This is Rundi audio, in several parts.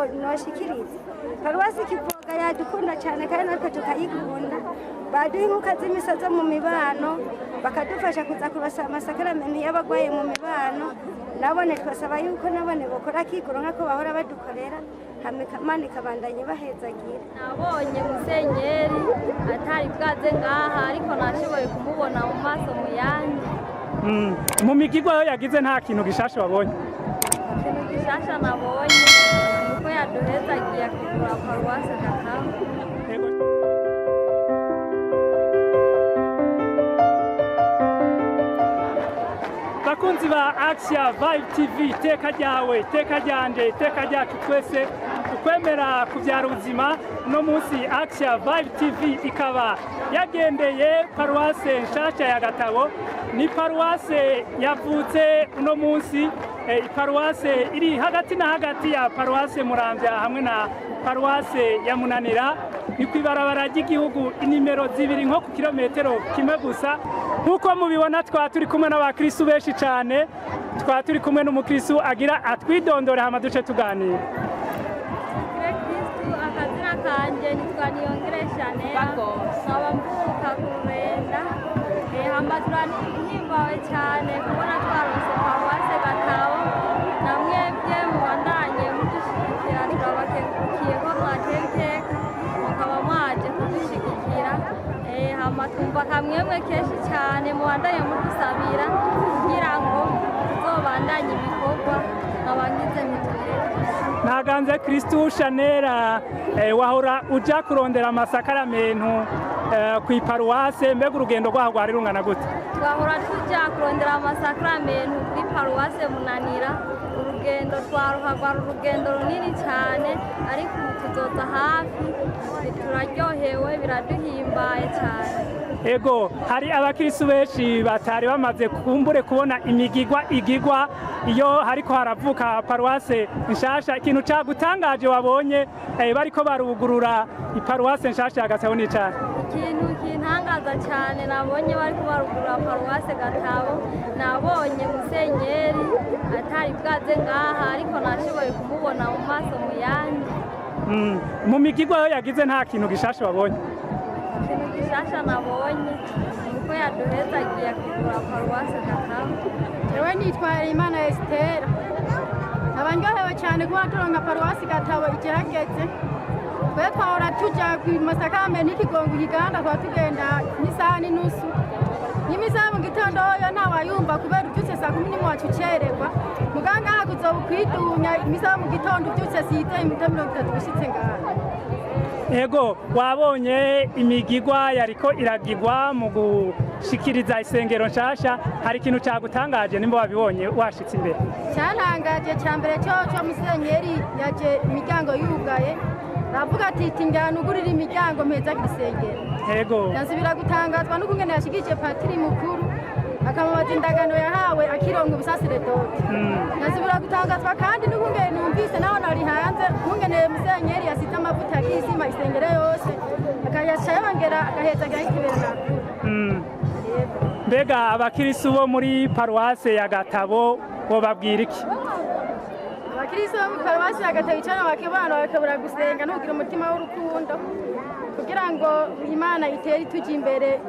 noshikiriza paruwasi Kivoga yadukunda cyane kandi natwe tukayikunda baduha inkuka z'imisozo mu mibano bakadufasha kuza kubasaba amasakaramentu y'abagwaye mu mibano nabone twasaba yuko nabone bokora kigoro nk'ako bahora badukorera Imana ikabandanye bahezagira. Nabonye musenyeri atari bwaze ngaha ariko nashoboye kumubona mu maso mu yandi. Mu migigwa yo yagize nta kintu gishasha wabonye? Ikintu gishasha nabonye nuko yaduhezagiye kugura paruwasi Gatabo. Bakunzi ba Action Vibe TV, teka ryawe, teka ryanje, teka ryacu twese ukwemera kubyara ubuzima. No munsi Action Vibe TV ikaba yagendeye paruwase nshasha ya Gatabo. Ni paruwase yavutse uno munsi, paruwase iri hagati na hagati ya paruwase Muramvya hamwe na paruwase ya Munanira. Ni kwibarabara ry'igihugu inimero 2 nko ku kilometero kimwe gusa. Nkuko mubibona turi kumwe n'abakristo benshi cyane, turi kumwe n'umukristo agira atwidondore hama duce tuganira. Kristo akazina kanje nitwaniyongere cyane nkaba mvuka kurenda hama turanihimbawe cyane kubona twarose paruwase Gatabo namwebwe mubandanye mudushigikira turabakengurukiye ko mwateka mukaba mwaje kudushigikira hama twumva kamwemwe kenshi cyane mubandanye mudusabira kugira ngo tuzobandanye ibikorwa abangize mitugire. Naganze Kristo Shanera wahora uja kurondera amasakaramentu ku paruwase, mbega urugendo rwaho rwari rungana gute? Twahora tuja kurondera amasakaramentu kuri paruwase Munanira, urugendo twaruhagwa urugendo runini cyane ariko tuzoza hafi turaryohewe biraduhimbaye cyane. Ego hari abakristo benshi batari bamaze kumbure kubona imigigwa igigwa iyo hariko haravuka paruwase nshasha. Ikintu cagutangaje wabonye bariko barugurura iparuwase nshasha ya Gatabo ni cyane? Ikintu kintangaza cyane nabonye bariko barugurura paruwase Gatabo, nabonye musenyeri atari bwaze ngaha ariko nashoboye kumubona mu maso mu yandi. Mu migigwa yo yagize nta kintu gishasha wabonye? Ikintu gishasha nabonye nuko yaduhezagiye kugura paruwase Gatabo. Ewe nitwa Imana Esther, abangohewe cyane kuba turonka paruwasi Gatabo igerageze. Twe twahora tuja ku masakaramentu y'ikigongo Uganda, kwa tugenda n'isaha n'inusu. N'imisaha mu gitondo yo ntawayumva kubera ubyutse saa 10 wacu cererwa. Muganga hakuzoba kwidunya imisaha mu gitondo ubyutse site iminota 30 gushitse ngaha. Ego wabonye imigigwa yariko iragigwa mu gushikiriza isengero nshasha, hari ikintu cagutangaje nimba wabibonye washitse imbere? Cyantangaje cyambere cyo musenyeri yaje imiryango yugaye, ravuga ati tinjana ugurira imiryango meza gisengero. Ego nasubira gutangazwa n'ukungene yashigije patiri mukuru akamubaza indagano yahawe akironga ubusaseredoti. Nasubira gutangazwa kandi n'ukungene numvise naho nari hanze ukungene musenyeri yasize amavuta y'isima isengero yose akayaca yongera agahezagira ikibera. Mbega abakristo bo muri paruwase ya Gatabo bo babwira iki? Abakristo bo muri paruwase ya Gatabo icana bakebana bakabura gusenga n'ugira umutima w'urukundo kugira ngo Imana itere tujye imbere,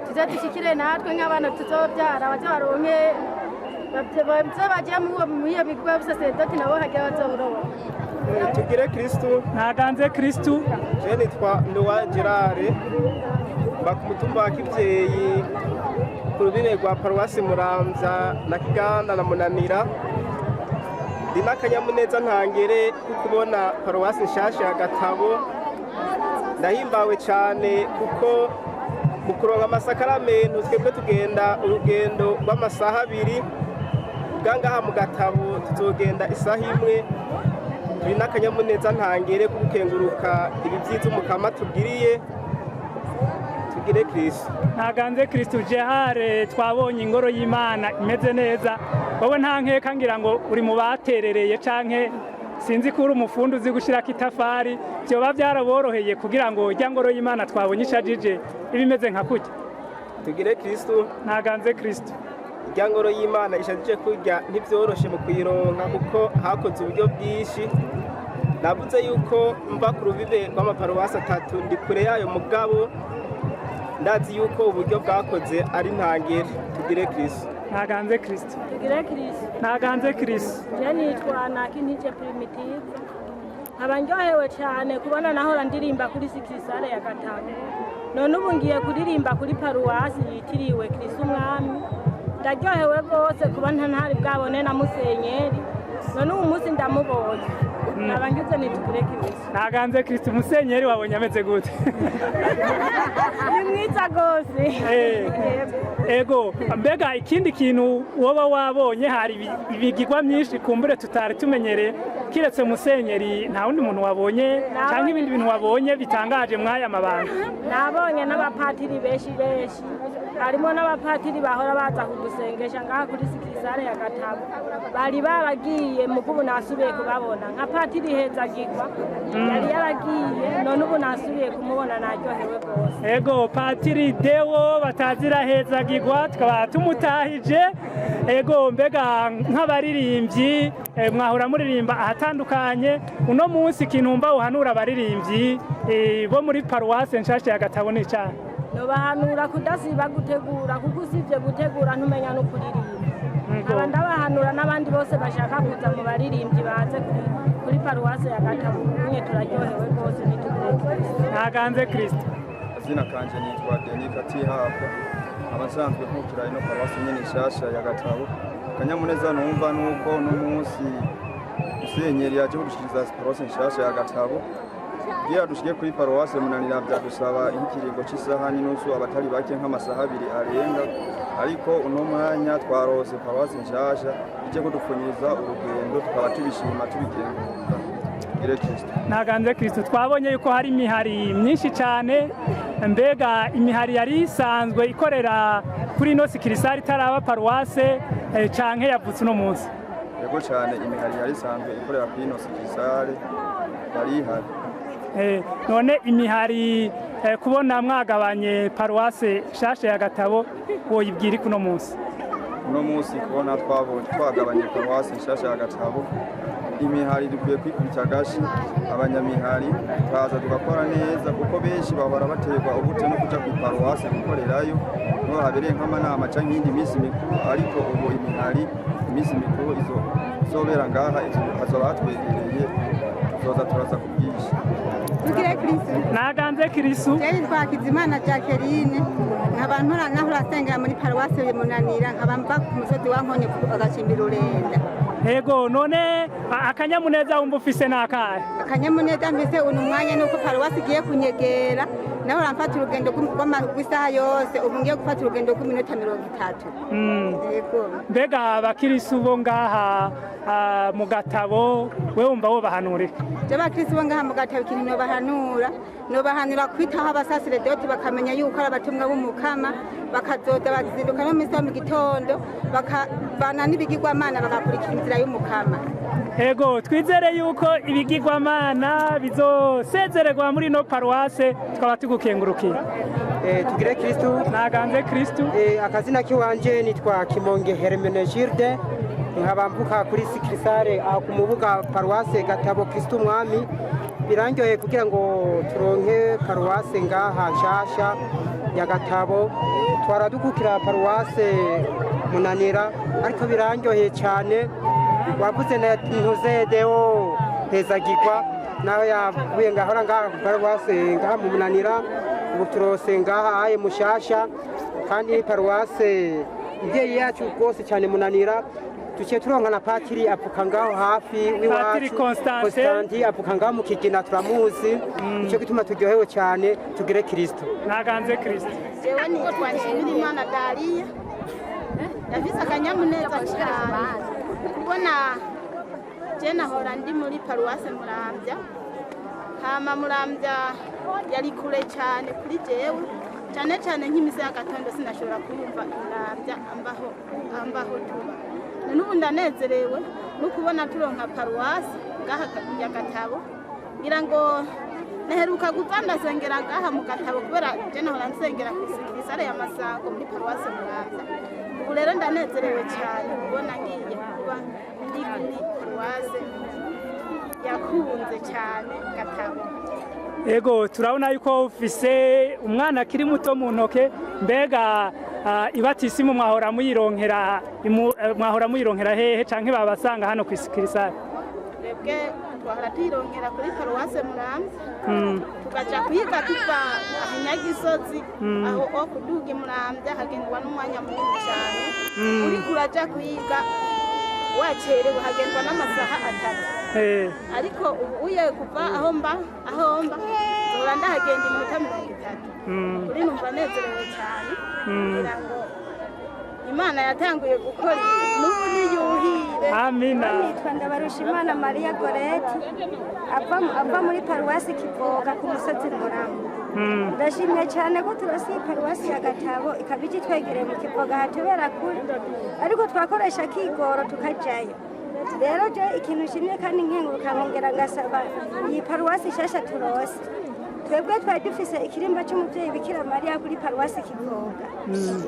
tuzadushikire natwe nk'abana tuzobyara bazaronke bagiye mu iyo migwa y'ubusaseredoti nabo hagira bazoburoba. Tugire Kristo. Naganze Kristo. Je nitwa Noa Gerard, bakumutumba wa Kivyeyi ku rubibe rwa paruwasi Muramvya na Kiganda na Munanira. Ndinakanyamuneza ntangere kubona paruwasi nshasha ya Gatabo. Ndahimbawe cyane kuko mu kuronka amasakaramentu twebwe tugenda urugendo rw'amasaha 2, bwangaha mu Gatabo tuzogenda isaha 1. Ndinakanyamuneza ntangere kugukenguruka ibivyiza umukama tugiriye. Tugire Kristo. Naganze Kristo Gerard, twabonye ingoro y'Imana imeze neza. Wowe nta nkeka ngira ngo uri mu baterereye canke sinzi ko uri umufundi uzi gushirako itafari, byoba byaraboroheye kugira ngo ijya ngoro y'Imana twabonye ishajije ibimeze nka kujya? Tugire Kristo. Naganze Kristo. Ijya ngoro y'Imana ishajije kujya ntibyoroshe mu kuyironka kuko hakoze uburyo bwinshi. navuze yuko mva ku rubibe rw'amaparuwasi atatu ndi kure yayo mugabo ndazi yuko uburyo bwakoze ari ntangere. Tugire Kristo. Ntaganze Kristo. tugire Kristo. Ntaganze Kristo. Je nitwa Nakintije Primitive. Abanjohewe cyane kubona nahora ndirimba kuri Sikisare ya Gatabo. None ubu ngiye kuririmba kuri paruwasi yitiriwe Kristo Umwami. Ndaryohewe rwose kuba ntari bwabone na Musenyeri. None ubu munsi ndamubonye. Nabangize nitugire Kristo. Ntaganze Kristo. Musenyeri wabonye ameze gute? Ni mwiza gose. Ego, mbega ikindi kintu woba wabonye hari ibigirwa myinshi kumbure tutari tumenyereye kiretse Musenyeri nta wundi muntu wabonye cyangwa ibindi bintu wabonye bitangaje mwaya mabanga? Nabonye n'abapatiri benshi harimo n'abapatiri bahora baza kudusengesha ngaha kuri Sikisare ya Gatabo. Bari baragiye mu kubu nasubiye kubabona nka patiri Hezagirwa yari yaragiye none ubu nasubiye kumubona naryohewe rwose. Ego, patiri Deo batazira Hezagirwa tukaba tumutahije. Ego, mbega nk'abaririmbyi mwahora muririmba ahatandukanye, uno munsi kinumva uhanura abaririmbyi bo muri paruwase nshasha ya Gatabo ni cyane? Nobahanura kudasiba gutegura kuko usibye gutegura ntumenya no kuririmba. Aba ndabahanura n'abandi bose bashaka kuza mu baririmbyi baze kuri paruwase ya Gatabo. Nye turaryohewe rwose nitugire. Ntaganze Kristo. Izina kanje nitwa Denis Katihabwa. Abasanzwe nkukira ino paruwasi nyene nshasha ya Gatabo. Kanyamuneza numva nuko no munsi Musenyeri yaje kudushikiriza paruwasi nshasha ya Gatabo. Gira dushike kuri paruwasi Munanira byadusaba ikiringo cy'isaha n'inusu abatari bake nk'amasaha 2 arenga, ariko uno mwanya twarose paruwasi nshasha ije kudupfunyiriza urugendo tukaba tubishima tubikenguruka. Gire Kristo. Ntaganze Kristo. Twabonye yuko hari imihari myinshi cyane, mbega imihari yari isanzwe ikorera kuri ino Sikirisare itaraba paruwase canke yavutse uno munsi? Yego cyane, imihari yari isanzwe ikorera kuri ino Sikirisare yari ihari. None imihari kubona mwagabanye paruwase nshasha ya Gatabo woyibwira kuno munsi? Uno munsi kubona twagabanye paruwasi nshasha ya Gatabo, imihari dukwiye kwikubita agashi abanyamihari tukaza tugakora neza kuko benshi bahora baterwa ubute no kuja ku paruwasi gukorerayo no habereye nk'amanama canke iyindi minsi mikuru, ariko ubu imihari iminsi mikuru izobera ngaha hazoba hatwegereye tuzoza turaza kubwisha. Tugire Kristo. Ntaganze Kristo. Jeri Twakizimana Jacqueline nk'abantu nahora asengera muri paruwasi ya Munanira nkabamba ku musozi wa Nkonye agacimbira urenda. Ego, none akanyamuneza wumva ufise nakahe? Akanyamuneza mfise uno mwanya nuko paruwasi igiye kunyegera nahora mfata urugendo rw'isaha yose ubu ngiye gufata urugendo rw'iminota 30. Yego. Mbega abakirisu bo ngaha mu Gatabo we wumva wo bahanurika? Je bakirisu bo ngaha mu Gatabo ikintu nobahanura kwitaho abasasiredoti bakamenya yuko ari abatumwa b'umukama, bakazoza bazinduka no misa mu gitondo bakavana n'ibigirwamana bagakurikira inzira y'umukama. Ego, twizere yuko ibigirwamana bizosezererwa muri no paruwase tukaba tugukengurukiye. Tugire Kristo. Ntaganze Kristo. Akazina kiwanje nitwa Kimonge Hermenegilde, nkabambuka kuri Sikirisare ku mubuga paruwase Gatabo Kristo Umwami. Birangyoye kugira ngo turonke paruwase ngaha nshasha ya Gatabo, twaradukukira paruwase Munanira, ariko birangyoye cyane. Wavuze na Ntuze Deo Hezagirwa nawe yavuye ngahora ngaha paruwase ngaha mu Munanira, ubu turose ngaha aye mushasha, kandi paruwase igiye yacu rwose cyane Munanira. Tuciye turonka na patiri avuka ngaho hafi w'iwacu, Constanti avuka ngaho mu Kigina turamuzi, icyo gituma turyohewe cyane. Tugire Kristo. Ntaganze Kristo. Jewe nitwa Nshimirimana Dariya, yafise akanyamuneza cyane kubona je nahora ndi muri paruwase Muramvya, hama Muramvya yari kure cyane kuri jewe, cyane cyane nk'imisa ya gatondo sinashobora kuyumva Muramvya ambaho tuba. Nubu ndanezerewe no kubona turonka paruwasi ngaha ya Gatabo, ngira ngo neheruka gutandasengera ngaha mu Gatabo kubera je nahora nsengera ku Sikirisare ya Masango muri paruwasi Muramvya. Ubu rero ndanezerewe cyane kubona ngiye kuba ndi kuri paruwasi yakunze cyane Gatabo. Ego turabona yuko ufise umwana akiri muto mu ntoke mbega ibatisimu mwahora muyironkera hehe canke babasanga hano kwisikirisare? Twebwe twahora tuyironkera kuri paruwase Muramvya tukaja kwiga tuva Nyagisozi aho kuduga Muramvya hagendwa n'umwanya munini cyane uriko uraja kwiga wacerewe hagendwa n'amasaha 3 ariko ubu uye kuva aho mba zora ndahagenda iminota 30 kuri numva nezerewe cyane kugira ngo Imana yatanguye gukora n'ubu niyuhire. Amina. Nitwa Ndabarushimana Maria Gorete ava muri paruwasi Kivoga ku musozi Muramvya. Ndashimye cyane ko turasi paruwasi ya Gatabo ikabije twegereye mu Kivoga hatubera kuri ariko twakoresha kigoro tukajayo. Rero je ikintu shimye kandi nkenguruka nkongera ngasaba iyi paruwasi shasha turose. Twebwe twari dufise ikirimba cy'umuvyeyi Bikira Maria kuri paruwasi Kivoga.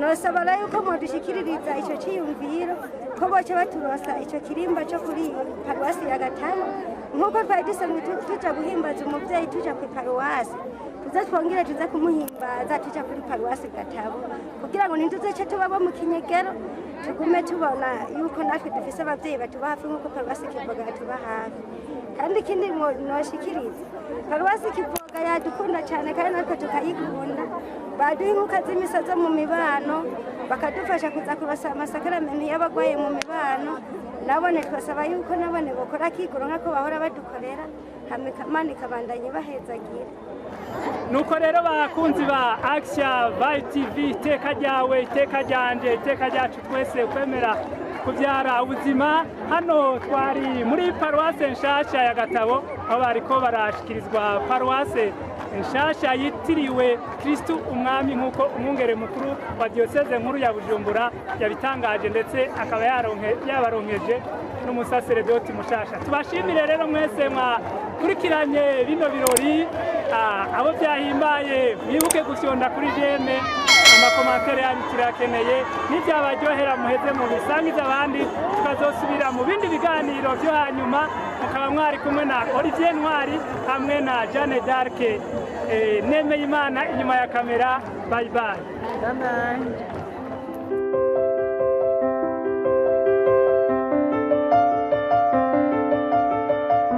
Nosaba rero yuko modushikiririza ico ciyumviro ko boce baturosa ico kirimba cyo kuri paruwasi ya Gatabo nkuko twari dusanzwe tuja guhimbaza umuvyeyi tuja ku paruwasi tuza twongere tuza kumuhimbaza tuja kuri paruwasi Gatabo kugira ngo ntituze tubabo mu kinyegero tugume tubona yuko natwe dufise abavyeyi batuba hafi nkuko paruwasi Kivoga tuba hafi. Kandi ikindi noshikiriza paruwasi Kivoga yadukunda cyane kandi natwe tukayikunda baduha inkuka z'imisazo mu mibano bakadufasha kuza kubasa amasakaramentu y'abagwaye mu mibano nabone twasaba yuko nabone bokora kigoro nkako bahora badukorera Imana ikabandanye bahezagira. Nuko rero bakunzi ba Action Vibe TV iteka ryawe iteka ryanje iteka ryacu twese kwemera kubyara ubuzima hano twari muri paruwase nshasha ya Gatabo aho bariko barashikirizwa paruwase nshasha yitiriwe Kristu umwami nkuko umwungere mukuru wa diocese nkuru ya Bujumbura yabitangaje ndetse akaba yabaronkeje n'umusaseredoti mushasha. Tubashimire rero mwese mwakurikiranye bino birori abo byahimbaye mwibuke gusyonda kuri jeme amakomantere yanyu turakeneye n'ibyabaryohera muheze mu bisangiza abandi tukazosubira mu bindi biganiro byo hanyuma mukaba mwari kumwe na Olivier Ntwari hamwe na Jeanne d'Arc Nemeye Imana inyuma ya kamera. Bye bye.